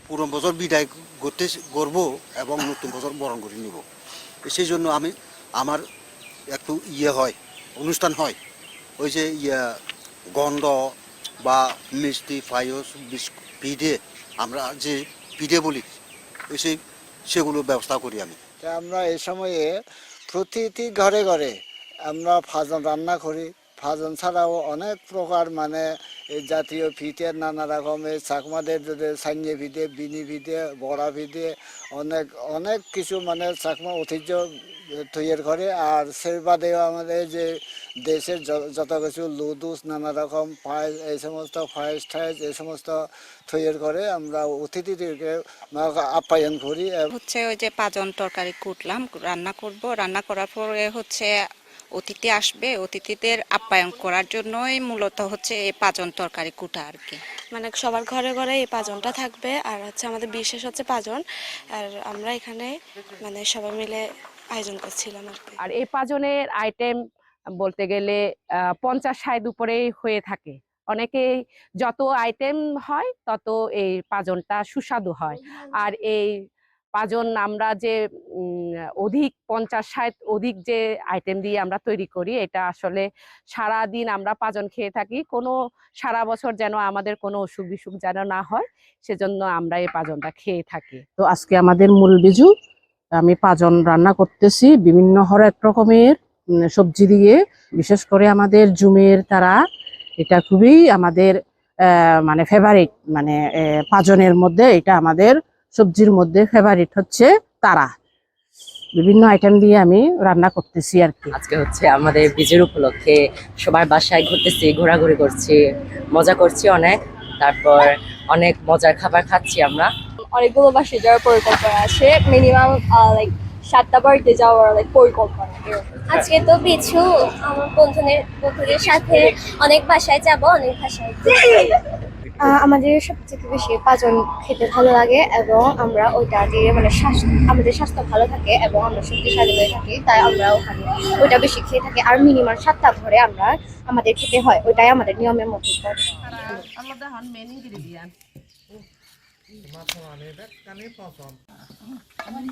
পুরনো বছর বিদায় করবো এবং নতুন বছর বরণ করে নিব। সেই জন্য আমার একটু হয়, অনুষ্ঠান হয়, ওই যে গন্ধ বা মিষ্টি পায়স পিঠে, আমরা যে পিঠে বলি সেগুলো ব্যবস্থা করি আমি। আমরা এই সময়ে প্রতিটি ঘরে ঘরে আমরা ফাজন রান্না করি। ফাজন ছাড়াও অনেক প্রকার মানে জাতীয় পিঠে, নানা রকমের চাকমাদের সাইনে পিঠে, বিনি পিঠে, বড়া পিঠে, অনেক অনেক কিছু মানে চাকমা ঐতিহ্য তৈরি করে। আর সে বাদেও আমাদের যে দেশের যত কিছু লুডুস, নানা রকম পায়েস, এই সমস্ত পায়েস ঠায়েস এই সমস্ত তৈরি করে আমরা অতিথিদেরকে আপ্যায়ন করি। হচ্ছে ওই যে পাজন তরকারি কুটলাম, রান্না করব, রান্না করার পরে হচ্ছে অতিথি আসবে, অতিথিদের আপ্যায়ন করার জন্যই মূলত হচ্ছে এই পাজন তরকারি কুটা আর কি। মানে সবার ঘরে ঘরে এই পাজনটা থাকবে। আর হচ্ছে আমাদের বিশেষ হচ্ছে পাজন, আর আমরা এখানে মানে সবাই মিলে আয়োজন করছিলাম আর কি। আর এই পাজনের আইটেম বলতে গেলে 50-60 উপরেই হয়ে থাকে। অনেকেই যত আইটেম হয় তত এই পাজনটা সুস্বাদু হয়। আর এই পাজন আমরা যে অধিক 50-60 অধিক যে আইটেম দিয়ে আমরা তৈরি করি, এটা আসলে সারা দিন আমরা পাজন খেয়ে থাকি। কোনো সারা বছর যেন আমাদের কোনো অসুখ বিসুখ যেন না হয়, সেজন্য আমরা এই পাজনটা খেয়ে থাকি। তো আজকে আমাদের মূল বিজু, আমি পাজন রান্না করতেছি বিভিন্ন হরেক রকমের সবজি দিয়ে। বিশেষ করে আমাদের জুমের তারা, এটা খুবই আমাদের মানে ফেভারিট, মানে পাজনের মধ্যে এটা আমাদের সবজির মধ্যে ফেভারিট হচ্ছে তারা। বিভিন্ন আইটেম দিয়ে আমি রান্না করতেছি আর কি। আজকে হচ্ছে আমাদের বিজের উপলক্ষে সবার বাসায় ঘুরতেছি, ঘোরাঘুরি করছি, মজা করছি অনেক। তারপর অনেক মজার খাবার খাচ্ছি আমরা। অনেকগুলো বাসায় যাওয়ার পরিকল্পনা আছে, মিনিমাম লাইক 7টা বাড়িতে যাওয়ার পরিকল্পনা। আজকে তো পিছু আমার বন্ধুদের সাথে অনেক বাসায় যাব, অনেক বাসায়। আমাদের সবথেকে বেশি পাজন খেতে ভালো লাগে এবং আমরা ওইটা দিয়ে মানে আমাদের স্বাস্থ্য ভালো থাকে এবং আমরা শক্তিশালী হয়ে থাকি, তাই আমরা ওখানে ওইটা বেশি খেয়ে থাকি। আর মিনিমাম 7টা ঘরে আমাদের খেতে হয়, ওইটাই আমাদের নিয়মের মধ্যে পড়ে। আমার